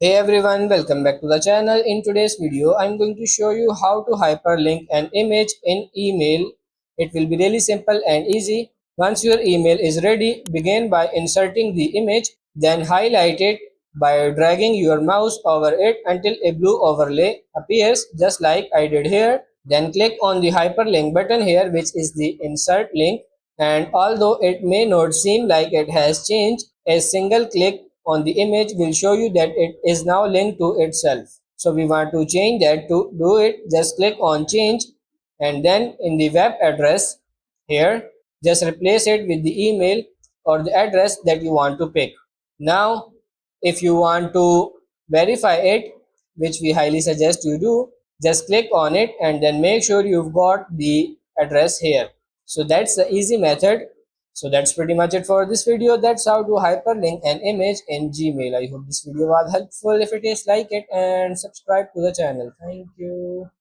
Hey everyone, welcome back to the channel. In today's video, I'm going to show you how to hyperlink an image in email. It will be really simple and easy. Once your email is ready, begin by inserting the image, then highlight it by dragging your mouse over it until a blue overlay appears, just like I did here. Then click on the hyperlink button here, which is the insert link. And although it may not seem like it has changed, a single click on the image will show you that it is now linked to itself. So we want to change that. To do it, just click on change, and then in the web address here, just replace it with the email or the address that you want to pick. Now if you want to verify it, which we highly suggest you do, just click on it and then make sure you've got the address here. So that's the easy method. So that's pretty much it for this video. That's how to hyperlink an image in Gmail. I hope this video was helpful. If it is, like it and subscribe to the channel. Thank you.